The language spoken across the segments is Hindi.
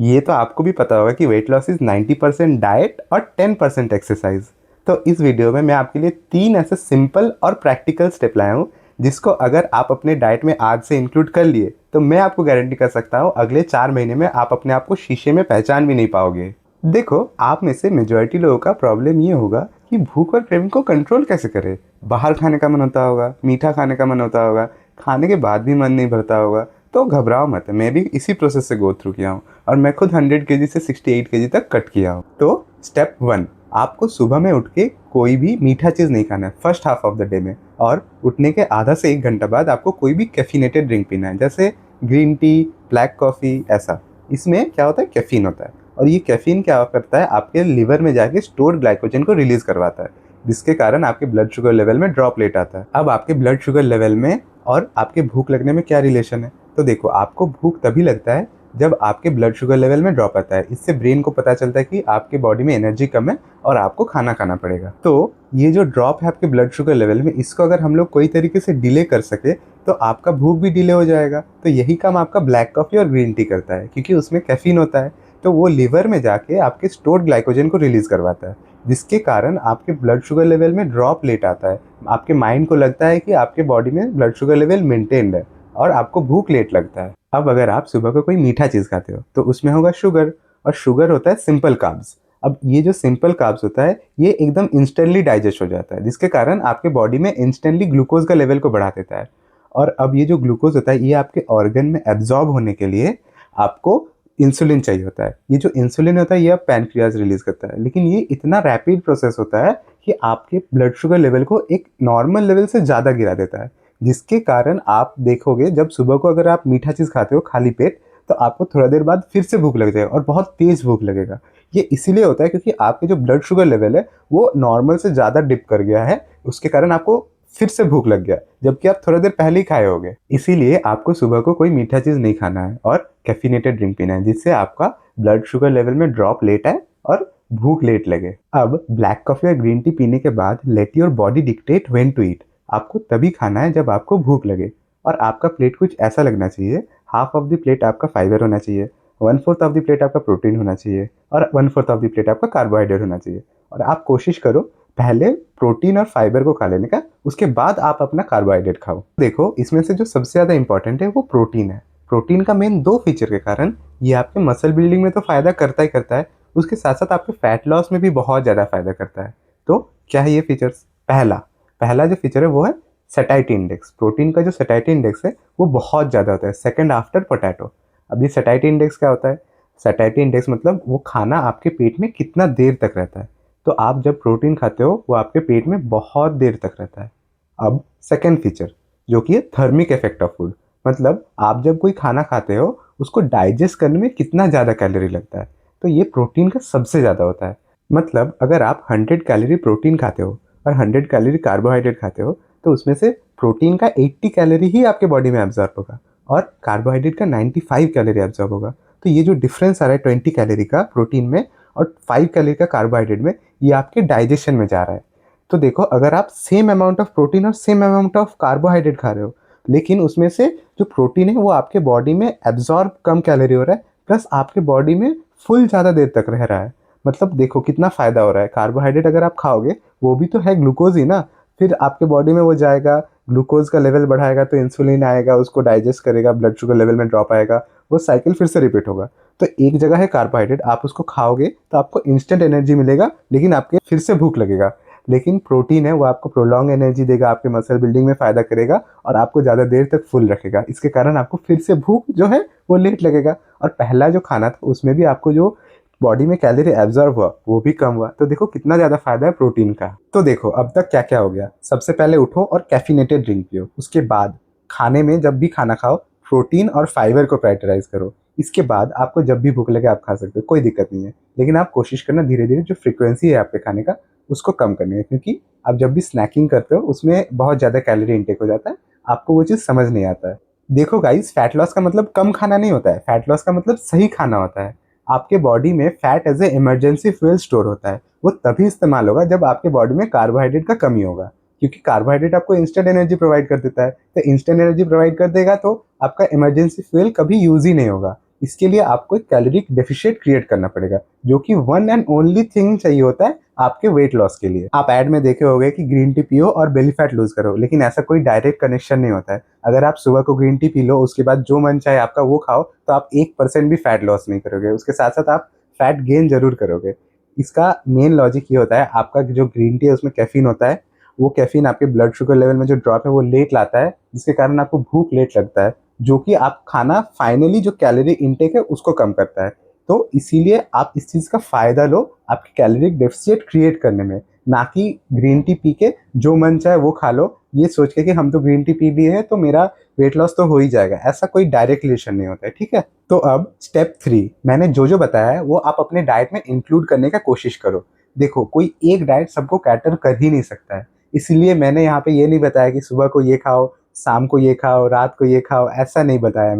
ये तो आपको भी पता होगा कि वेट लॉस इज 90% डाइट और 10% एक्सरसाइज। तो इस वीडियो में मैं आपके लिए 3 ऐसे सिंपल और प्रैक्टिकल स्टेप लाया हूँ जिसको अगर आप अपने डाइट में आज से इंक्लूड कर लिए तो मैं आपको गारंटी कर सकता हूँ अगले 4 महीने में आप अपने आप को शीशे में पहचान भी नहीं पाओगे। देखो, आप में से मेजॉरिटी लोगों का प्रॉब्लम ये होगा कि भूख और क्रेविंग को कंट्रोल कैसे करें। बाहर खाने का मन होता होगा, मीठा खाने का मन होता होगा, खाने के बाद भी मन नहीं भरता होगा। तो घबराओ मत, मैं भी इसी प्रोसेस से गो थ्रू किया हूँ और मैं खुद 100 kg से 68 kg तक कट किया हूँ। तो स्टेप 1, आपको सुबह में उठ के कोई भी मीठा चीज़ नहीं खाना है first half of the day में। और उठने के आधा से 1 घंटा बाद आपको कोई भी कैफिनेटेड ड्रिंक पीना है, जैसे ग्रीन टी, ब्लैक कॉफ़ी, ऐसा। इसमें क्या होता है, कैफीन होता है। और ये कैफीन क्या करता है, आपके लिवर में जाके स्टोर्ड ग्लाइकोजन को रिलीज करवाता है, जिसके कारण आपके ब्लड शुगर लेवल में ड्रॉप लेट आता है। अब आपके ब्लड शुगर लेवल में और आपके भूख लगने में क्या रिलेशन है? तो देखो, आपको भूख तभी लगता है जब आपके ब्लड शुगर लेवल में ड्रॉप आता है। इससे ब्रेन को पता चलता है कि आपके बॉडी में एनर्जी कम है और आपको खाना खाना पड़ेगा। तो ये जो ड्रॉप है आपके ब्लड शुगर लेवल में, इसको अगर हम लोग कोई तरीके से डिले कर सके तो आपका भूख भी डिले हो जाएगा। तो यही काम आपका ब्लैक कॉफ़ी और ग्रीन टी करता है, क्योंकि उसमें कैफीन होता है। तो वो लिवर में जाके आपके स्टोर्ड ग्लाइकोजन को रिलीज़ करवाता है, जिसके कारण आपके ब्लड शुगर लेवल में ड्रॉप लेट आता है। आपके माइंड को लगता है कि आपके बॉडी में ब्लड शुगर लेवल मेंटेन्ड है और आपको भूख लेट लगता है। अब अगर आप सुबह को कोई मीठा चीज़ खाते हो तो उसमें होगा शुगर, और शुगर होता है सिंपल कार्ब्स। अब ये जो सिंपल कार्ब्स होता है ये एकदम इंस्टेंटली डाइजेस्ट हो जाता है, जिसके कारण आपके बॉडी में इंस्टेंटली ग्लूकोज का लेवल को बढ़ा देता है। और अब ये जो ग्लूकोज होता है ये आपके ऑर्गन में एब्जॉर्ब होने के लिए आपको इंसुलिन चाहिए होता है। ये जो इंसुलिन होता है ये अब पैनक्रियाज रिलीज करता है, लेकिन ये इतना रैपिड प्रोसेस होता है कि आपके ब्लड शुगर लेवल को एक नॉर्मल लेवल से ज़्यादा गिरा देता है, जिसके कारण आप देखोगे जब सुबह को अगर आप मीठा चीज़ खाते हो खाली पेट तो आपको थोड़ा देर बाद फिर से भूख लग जाएगा और बहुत तेज़ भूख लगेगा। ये इसीलिए होता है क्योंकि आपके जो ब्लड शुगर लेवल है वो नॉर्मल से ज़्यादा डिप कर गया है, उसके कारण आपको फिर से भूख लग गया, जबकि आप थोड़ा देर पहले ही खाए होगे। इसीलिए आपको सुबह को कोई मीठा चीज़ नहीं खाना है और कैफिनेटेड ड्रिंक पीना है, जिससे आपका ब्लड शुगर लेवल में ड्रॉप लेट आए और भूख लेट लगे। अब ब्लैक कॉफ़ी और ग्रीन टी पीने के बाद let your body dictate when to eat. आपको तभी खाना है जब आपको भूख लगे, और आपका प्लेट कुछ ऐसा लगना चाहिए। हाफ ऑफ द प्लेट आपका फाइबर होना चाहिए, 1/4 ऑफ द प्लेट आपका प्रोटीन होना चाहिए और 1/4 ऑफ द प्लेट आपका कार्बोहाइड्रेट होना चाहिए। और आप कोशिश करो पहले प्रोटीन और फाइबर को खा लेने का, उसके बाद आप अपना कार्बोहाइड्रेट खाओ। देखो, इसमें से जो सबसे ज़्यादा इंपॉर्टेंट है वो प्रोटीन है। प्रोटीन का मेन 2 फीचर के कारण ये आपके मसल बिल्डिंग में तो फ़ायदा करता ही करता है, उसके साथ साथ आपके फैट लॉस में भी बहुत ज़्यादा फ़ायदा करता है। तो क्या है ये फीचर्स? पहला पहला जो फीचर है वो है सेटाइटी इंडेक्स। प्रोटीन का जो सेटाइटी इंडेक्स है वो बहुत ज़्यादा होता है, सेकंड आफ्टर पोटैटो। अब ये सेटाइटी इंडेक्स क्या होता है? सेटाइटी इंडेक्स मतलब वो खाना आपके पेट में कितना देर तक रहता है। तो आप जब प्रोटीन खाते हो वो आपके पेट में बहुत देर तक रहता है। अब सेकेंड फीचर जो कि है थर्मिक इफेक्ट ऑफ फूड, मतलब आप जब कोई खाना खाते हो उसको डाइजेस्ट करने में कितना ज़्यादा कैलोरी लगता है, तो ये प्रोटीन का सबसे ज़्यादा होता है। मतलब अगर आप 100 कैलोरी प्रोटीन खाते हो और 100 कैलोरी कार्बोहाइड्रेट खाते हो तो उसमें से प्रोटीन का 80 कैलोरी ही आपके बॉडी में एब्जॉर्ब होगा और कार्बोहाइड्रेट का 95 कैलोरी एब्जॉर्ब होगा। तो ये जो डिफरेंस आ रहा है 20 कैलोरी का प्रोटीन में और 5 कैलोरी का कार्बोहाइड्रेट में, ये आपके डाइजेशन में जा रहा है। तो देखो, अगर आप सेम अमाउंट ऑफ प्रोटीन और सेम अमाउंट ऑफ कार्बोहाइड्रेट खा रहे हो, लेकिन उसमें से जो प्रोटीन है वो आपके बॉडी में एब्जॉर्ब कम कैलोरी हो रहा है, प्लस आपके बॉडी में फुल ज़्यादा देर तक रह रहा है। मतलब देखो कितना फ़ायदा हो रहा है। कार्बोहाइड्रेट अगर आप खाओगे वो भी तो है ग्लूकोज ही ना, फिर आपके बॉडी में वो जाएगा, ग्लूकोज का लेवल बढ़ाएगा तो इंसुलिन आएगा, उसको डाइजेस्ट करेगा, ब्लड शुगर लेवल में ड्रॉप आएगा, वो साइकिल फिर से रिपीट होगा। तो एक जगह है कार्बोहाइड्रेट, आप उसको खाओगे तो आपको इंस्टेंट एनर्जी मिलेगा, लेकिन आपके फिर से भूख लगेगा। लेकिन प्रोटीन है वो आपको प्रोलॉन्ग एनर्जी देगा, आपके मसल बिल्डिंग में फ़ायदा करेगा और आपको ज़्यादा देर तक फुल रखेगा। इसके कारण आपको फिर से भूख जो है वो लेट लगेगा। और पहला जो खाना था उसमें भी आपको जो बॉडी में कैलोरी एब्जॉर्ब हुआ वो भी कम हुआ। तो देखो कितना ज़्यादा फ़ायदा है प्रोटीन का। तो देखो अब तक क्या क्या हो गया। सबसे पहले उठो और कैफिनेटेड ड्रिंक पियो। उसके बाद खाने में जब भी खाना खाओ प्रोटीन और फाइबर को प्रायोरिटाइज करो। इसके बाद आपको जब भी भूख लगे आप खा सकते हो, कोई दिक्कत नहीं है। लेकिन आप कोशिश करना धीरे धीरे जो फ्रीक्वेंसी है आपके खाने का उसको कम करनी है, क्योंकि आप जब भी स्नैकिंग करते हो उसमें बहुत ज़्यादा कैलोरी इंटेक हो जाता है, आपको वो चीज़ समझ नहीं आता है। देखो गाइस, फैट लॉस का मतलब कम खाना नहीं होता है, फैट लॉस का मतलब सही खाना होता है। आपके बॉडी में fat as a emergency fuel store होता है, वो तभी इस्तेमाल होगा जब आपके बॉडी में कार्बोहाइड्रेट का कमी होगा, क्योंकि कार्बोहाइड्रेट आपको इंस्टेंट एनर्जी प्रोवाइड कर देता है। तो इंस्टेंट एनर्जी प्रोवाइड कर देगा तो आपका इमरजेंसी फ्यूल कभी यूज ही नहीं होगा। इसके लिए आपको एक कैलोरी डेफिशिएट क्रिएट करना पड़ेगा, जो कि वन एंड ओनली थिंग चाहिए होता है आपके वेट लॉस के लिए। आप ऐड में देखे होंगे कि ग्रीन टी पियो और बेली फैट लूज करो, लेकिन ऐसा कोई डायरेक्ट कनेक्शन नहीं होता है। अगर आप सुबह को ग्रीन टी पी लो, उसके बाद जो मन चाहे आपका वो खाओ, तो आप 1% भी फैट लॉस नहीं करोगे, उसके साथ साथ आप फैट गेन जरूर करोगे। इसका मेन लॉजिक ये होता है, आपका जो ग्रीन टी है उसमें कैफीन होता है, वो कैफीन आपके ब्लड शुगर लेवल में जो ड्रॉप है वो लेट लाता है, जिसके कारण आपको भूख लेट लगता है, जो कि आप खाना फाइनली जो कैलोरी इनटेक है उसको कम करता है। तो इसीलिए आप इस चीज़ का फ़ायदा लो आपकी कैलोरी डेफिसिट क्रिएट करने में, ना कि ग्रीन टी पी के जो मन चाहे वो खा लो, ये सोच के कि हम तो ग्रीन टी पी लिए हैं तो मेरा वेट लॉस तो हो ही जाएगा। ऐसा कोई डायरेक्ट रिलेशन नहीं होता है, ठीक है। तो अब स्टेप 3, मैंने जो जो बताया है वो आप अपने डाइट में इंक्लूड करने का कोशिश करो। देखो, कोई एक डाइट सबको कैटर कर ही नहीं सकता है, इसलिए मैंने यहाँ पे ये नहीं बताया कि सुबह को ये खाओ, शाम को ये खाओ, रात को ये खाओ, ऐसा नहीं बताया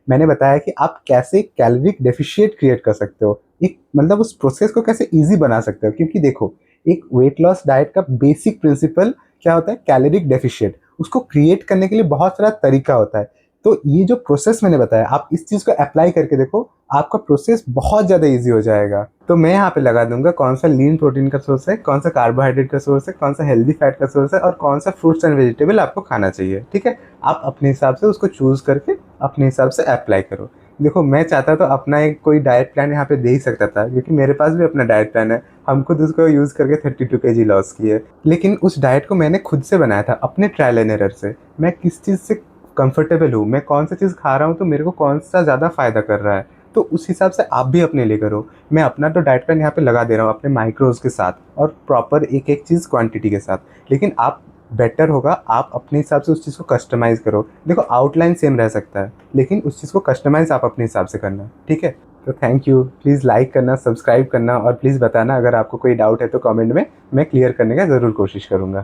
मैंने बताया कि आप कैसे कैलोरी डेफिशिएट क्रिएट कर सकते हो, एक मतलब उस प्रोसेस को कैसे ईजी बना सकते हो। क्योंकि देखो, एक वेट लॉस डाइट का बेसिक प्रिंसिपल क्या होता है, कैलोरी डेफिशिएट। उसको क्रिएट करने के लिए बहुत सारा तरीका होता है। तो ये जो प्रोसेस मैंने बताया, आप इस चीज़ को अप्लाई करके देखो, आपका प्रोसेस बहुत ज़्यादा ईजी हो जाएगा। तो मैं यहाँ पे लगा दूंगा कौन सा लीन प्रोटीन का सोर्स है, कौन सा कार्बोहाइड्रेट का सोर्स है, कौन सा हेल्दी फैट का सोर्स है और कौन सा फ्रूट्स एंड वेजिटेबल आपको खाना चाहिए, ठीक है। आप अपने हिसाब से उसको चूज़ करके अपने हिसाब से अप्लाई करो। देखो, मैं चाहता तो अपना एक कोई डाइट प्लान यहाँ पे दे ही सकता था, क्योंकि मेरे पास भी अपना डाइट प्लान है, हम खुद उसको यूज़ करके 32 kg लॉस किए। लेकिन उस डाइट को मैंने खुद से बनाया था, अपने ट्रायल एंड एरर से। मैं किस चीज़ से कंफर्टेबल हूँ, मैं कौन सा चीज़ खा रहा हूँ तो मेरे को कौन सा ज़्यादा फ़ायदा कर रहा है, तो उस हिसाब से आप भी अपने लिए करो। मैं अपना तो डाइट प्लान यहाँ पे लगा दे रहा हूँ अपने माइक्रोज के साथ और प्रॉपर एक एक चीज़ क्वांटिटी के साथ, लेकिन आप बेटर होगा आप अपने हिसाब से उस चीज़ को कस्टमाइज़ करो। देखो, आउटलाइन सेम रह सकता है, लेकिन उस चीज़ को कस्टमाइज़ आप अपने हिसाब से करना, ठीक है। तो थैंक यू, प्लीज़ लाइक करना, सब्सक्राइब करना और प्लीज़ बताना अगर आपको कोई डाउट है तो कमेंट में, मैं क्लियर करने का ज़रूर कोशिश करूँगा।